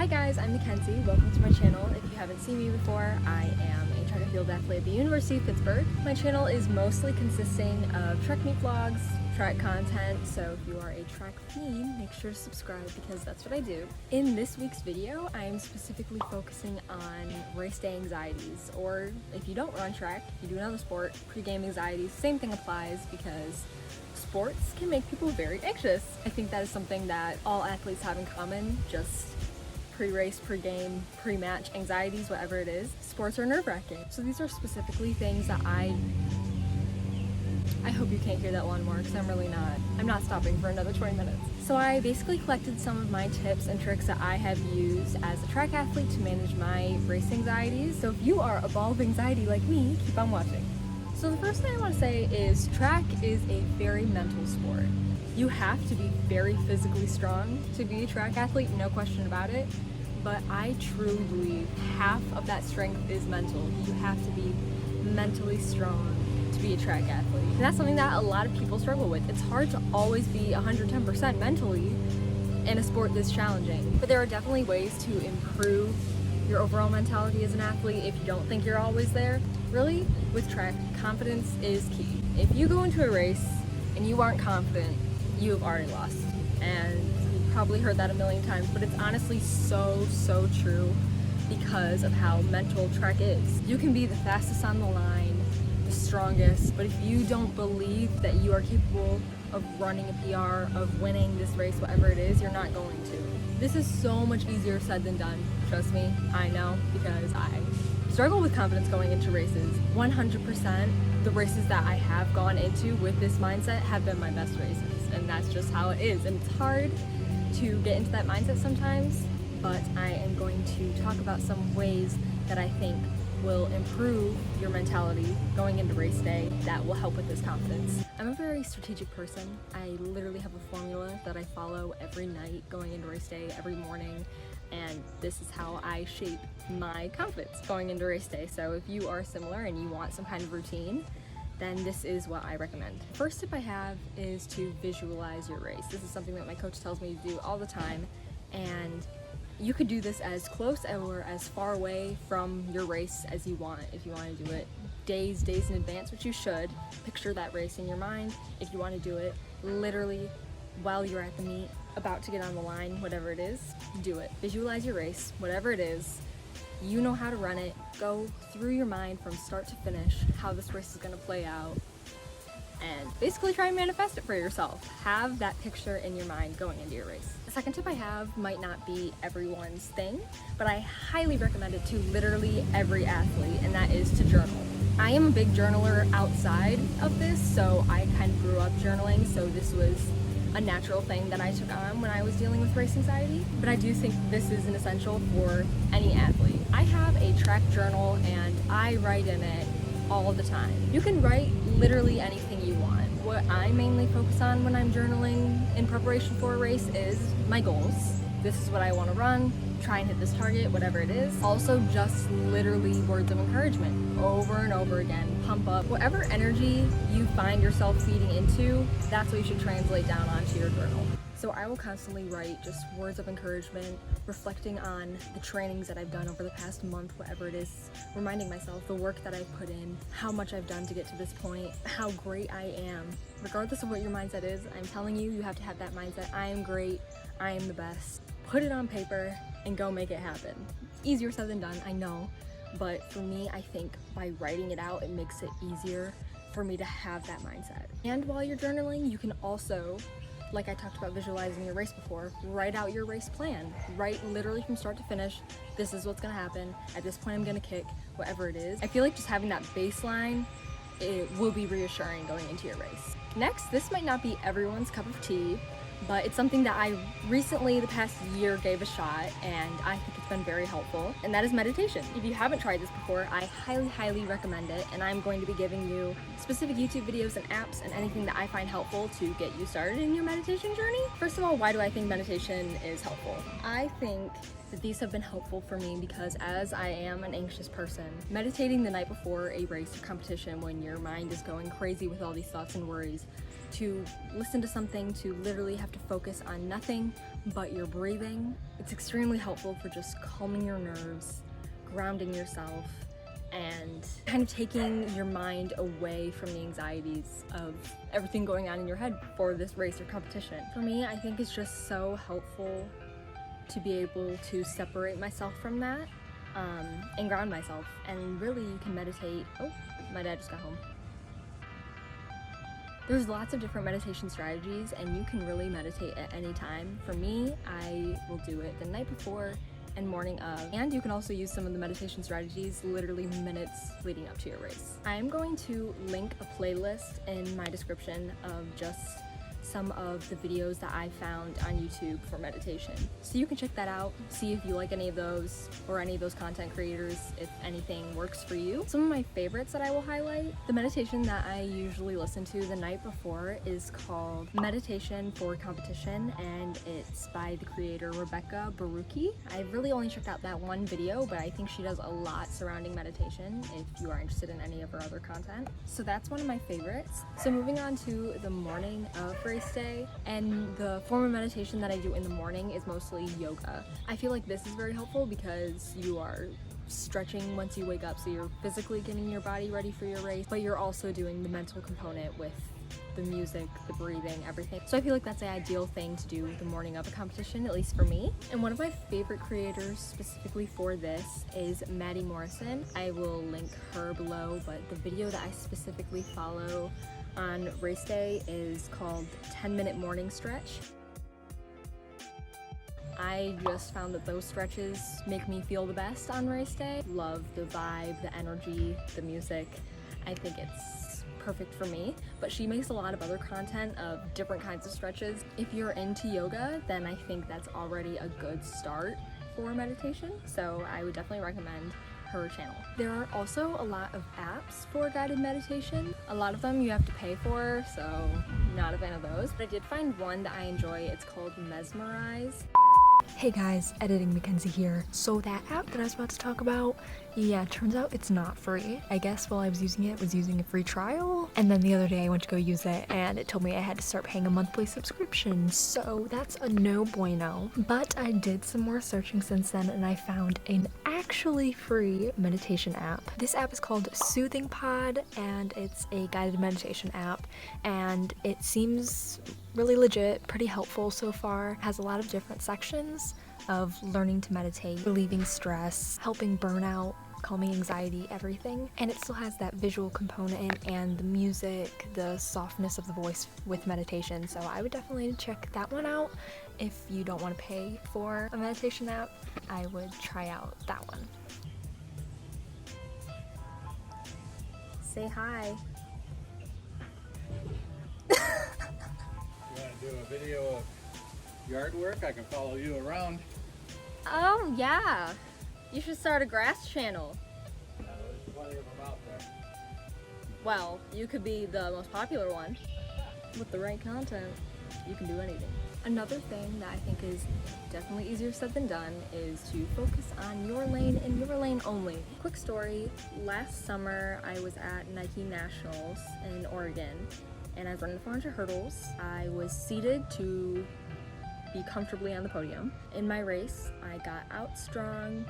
Hi guys, I'm Mackenzie. Welcome to my channel. If you haven't seen me before, I am a track and field athlete at the University of Pittsburgh. My channel is mostly consisting of track meet vlogs, track content, so if you are a track fiend, make sure to subscribe because that's what I do. In this week's video, I am specifically focusing on race day anxieties, or if you don't run track, if you do another sport, pre-game anxieties, same thing applies because sports can make people very anxious. I think that is something that all athletes have in common, just pre-race, pre-game, pre-match anxieties, whatever it is. Sports are nerve-wracking. So these are specifically things that I hope you can't hear that lawnmower because I'm not stopping for another 20 minutes. So I basically collected some of my tips and tricks that I have used as a track athlete to manage my race anxieties. So if you are a ball of anxiety like me, keep on watching. So the first thing I want to say is track is a very mental sport. You have to be very physically strong to be a track athlete, no question about it. But I truly believe half of that strength is mental. You have to be mentally strong to be a track athlete. And that's something that a lot of people struggle with. It's hard to always be 110% mentally in a sport this challenging. But there are definitely ways to improve your overall mentality as an athlete if you don't think you're always there. Really, with track, confidence is key. If you go into a race and you aren't confident, you have already lost. And you've probably heard that a million times, but it's honestly so true because of how mental track is. You can be the fastest on the line, the strongest, but if you don't believe that you are capable of running a PR, of winning this race, whatever it is, you're not going to. This is so much easier said than done. Trust me, I know, because I struggle with confidence going into races. 100%, the races that I have gone into with this mindset have been my best races. And that's just how it is. And it's hard to get into that mindset sometimes, but I am going to talk about some ways that I think will improve your mentality going into race day that will help with this confidence. I'm a very strategic person. I literally have a formula that I follow every night going into race day, every morning, and this is how I shape my confidence going into race day. So if you are similar and you want some kind of routine, then this is what I recommend. First tip I have is to visualize your race. This is something that my coach tells me to do all the time, and you could do this as close or as far away from your race as you want. If you want to do it days in advance, which you should, picture that race in your mind. If you want to do it literally while you're at the meet, about to get on the line, whatever it is, do it. Visualize your race, whatever it is. You know how to run it. Go through your mind from start to finish how this race is going to play out, and basically try and manifest it for yourself. Have that picture in your mind going into your race. The second tip I have might not be everyone's thing, but I highly recommend it to literally every athlete, and that is to journal. I am a big journaler outside of this, so I kind of grew up journaling, so this was a natural thing that I took on when I was dealing with race anxiety, but I do think this is an essential for any athlete. I have a track journal and I write in it all the time. You can write literally anything you want. What I mainly focus on when I'm journaling in preparation for a race is my goals. This is what I want to run, try and hit this target, whatever it is. Also just literally words of encouragement over and over again. Pump up. Whatever energy you find yourself feeding into, that's what you should translate down onto your journal. So I will constantly write just words of encouragement, reflecting on the trainings that I've done over the past month, whatever it is, reminding myself the work that I've put in, how much I've done to get to this point, how great I am. Regardless of what your mindset is, I'm telling you, you have to have that mindset. I am great, I am the best. Put it on paper and go make it happen. Easier said than done, I know, but for me, I think by writing it out, it makes it easier for me to have that mindset. And while you're journaling, you can also, like I talked about visualizing your race before, write out your race plan. Write literally from start to finish, this is what's gonna happen, at this point I'm gonna kick, whatever it is. I feel like just having that baseline, it will be reassuring going into your race. Next, this might not be everyone's cup of tea, but it's something that I recently, the past year, gave a shot, and I think it's been very helpful, and that is meditation. If you haven't tried this before, I highly recommend it, and I'm going to be giving you specific YouTube videos and apps and anything that I find helpful to get you started in your meditation journey. First of all, why do I think meditation is helpful? I think that these have been helpful for me because as I am an anxious person, meditating the night before a race or competition when your mind is going crazy with all these thoughts and worries to listen to something, to literally have to focus on nothing but your breathing. It's extremely helpful for just calming your nerves, grounding yourself, and kind of taking your mind away from the anxieties of everything going on in your head for this race or competition. For me, I think it's just so helpful to be able to separate myself from that and ground myself. And really, you can meditate. Oh, my dad just got home. There's lots of different meditation strategies, and you can really meditate at any time. For me, I will do it the night before and morning of. And you can also use some of the meditation strategies literally minutes leading up to your race. I am going to link a playlist in my description of just some of the videos that I found on YouTube for meditation. So you can check that out, see if you like any of those or any of those content creators, if anything works for you. Some of my favorites that I will highlight, the meditation that I usually listen to the night before is called Meditation for Competition, and it's by the creator Rebecca Barucki. I've really only checked out that one video, but I think she does a lot surrounding meditation if you are interested in any of her other content. So that's one of my favorites. So moving on to the morning of race day, and the form of meditation that I do in the morning is mostly yoga. I feel like this is very helpful because you are stretching once you wake up, so you're physically getting your body ready for your race, but you're also doing the mental component with the music, the breathing, everything. So I feel like that's the ideal thing to do the morning of a competition, at least for me. And one of my favorite creators specifically for this is Maddie Morrison. I will link her below, but the video that I specifically follow on race day is called 10-Minute Morning Stretch. I just found that those stretches make me feel the best on race day. Love the vibe, the energy, the music. I think it's perfect for me, but she makes a lot of other content of different kinds of stretches. If you're into yoga, then I think that's already a good start for meditation, so I would definitely recommend her channel. There are also a lot of apps for guided meditation. A lot of them you have to pay for, so not a fan of those. But I did find one that I enjoy. It's called Mesmerize. Hey guys, Editing Mackenzie here. So that app that I was about to talk about, yeah, turns out it's not free. I guess while I was using it, I was using a free trial, and then the other day I went to go use it and it told me I had to start paying a monthly subscription, so that's a no bueno. But I did some more searching since then and I found an actually free meditation app. This app is called Soothing Pod, and it's a guided meditation app, and it seems really legit, pretty helpful so far. Has a lot of different sections of learning to meditate, relieving stress, helping burnout, calming anxiety, everything. And it still has that visual component and the music, the softness of the voice with meditation. So I would definitely check that one out. If you don't want to pay for a meditation app, I would try out that one. Say hi. You want to do a video of yard work? I can follow you around. Oh yeah, you should start a grass channel. There's plenty of them out there. Well, you could be the most popular one. With the right content, you can do anything. Another thing that I think is definitely easier said than done is to focus on your lane and your lane only. Quick story, last summer I was at Nike Nationals in Oregon, and I was running the 400 hurdles. I was seated to be comfortably on the podium. In my race, I got out strong,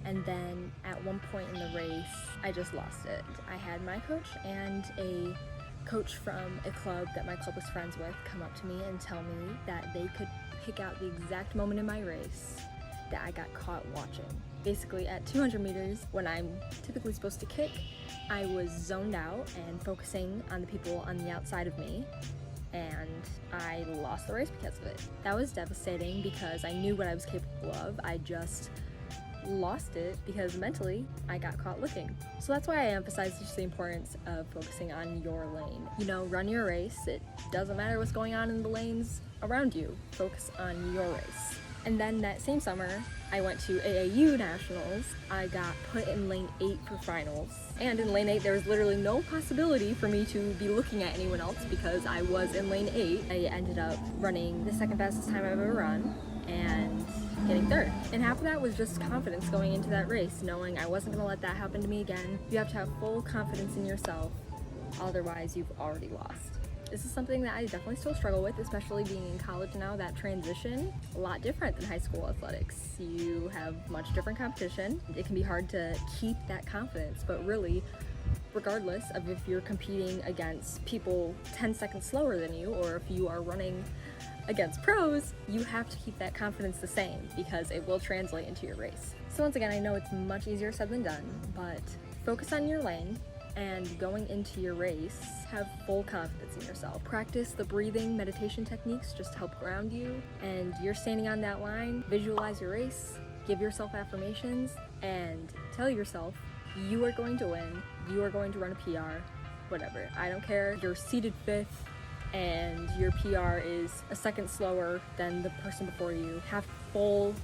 and then at one point in the race, I just lost it. I had my coach and a coach from a club that my club was friends with come up to me and tell me that they could pick out the exact moment in my race that I got caught watching. Basically at 200 meters, when I'm typically supposed to kick, I was zoned out and focusing on the people on the outside of me, and I lost the race because of it. That was devastating because I knew what I was capable of. I just lost it because mentally I got caught looking. So that's why I emphasize just the importance of focusing on your lane. You know, run your race. It doesn't matter what's going on in the lanes around you. Focus on your race. And then that same summer, I went to AAU Nationals. I got put in lane 8 for finals. And in lane 8, there was literally no possibility for me to be looking at anyone else because I was in lane 8. I ended up running the second fastest time I've ever run and getting third. And half of that was just confidence going into that race, knowing I wasn't gonna let that happen to me again. You have to have full confidence in yourself, otherwise you've already lost. This is something that I definitely still struggle with, especially being in college now. That transition, a lot different than high school athletics. You have much different competition. It can be hard to keep that confidence, but really, regardless of if you're competing against people 10 seconds slower than you, or if you are running against pros, you have to keep that confidence the same because it will translate into your race. So once again, I know it's much easier said than done, but focus on your lane, and going into your race, have full confidence in yourself. Practice the breathing meditation techniques just to help ground you, and you're standing on that line, visualize your race, give yourself affirmations, and tell yourself you are going to win, you are going to run a PR, whatever. I don't care. You're seated 5th and your PR is a second slower than the person before you. Have full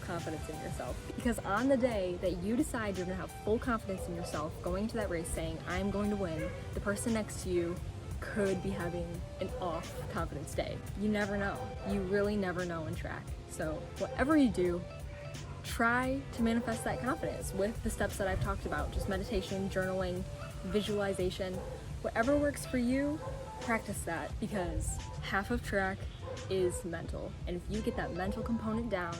confidence in yourself. Because on the day that you decide you're gonna have full confidence in yourself, going into that race saying, I'm going to win, the person next to you could be having an off confidence day. You never know. You really never know in track. So whatever you do, try to manifest that confidence with the steps that I've talked about. Just meditation, journaling, visualization, whatever works for you, practice that, because half of track is mental. And if you get that mental component down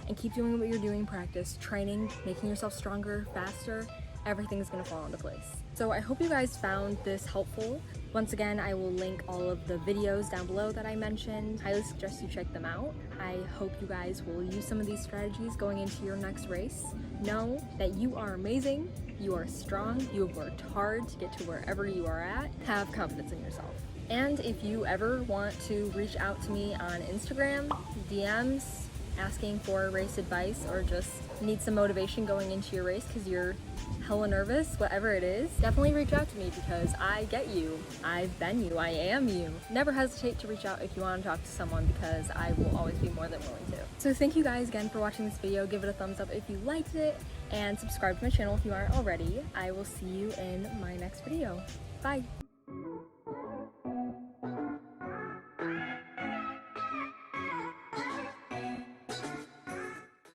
and keep doing what you're doing, practice, training, making yourself stronger, faster, everything's gonna fall into place. So I hope you guys found this helpful. Once again, I will link all of the videos down below that I mentioned. Highly suggest you check them out. I hope you guys will use some of these strategies going into your next race. Know that you are amazing, you are strong, you have worked hard to get to wherever you are at. Have confidence in yourself. And if you ever want to reach out to me on Instagram, DMs, asking for race advice, or just need some motivation going into your race because you're hella nervous, whatever it is, definitely reach out to me because I get you. I've been you. I am you. Never hesitate to reach out if you want to talk to someone because I will always be more than willing to. So thank you guys again for watching this video. Give it a thumbs up if you liked it and subscribe to my channel if you aren't already. I will see you in my next video. Bye.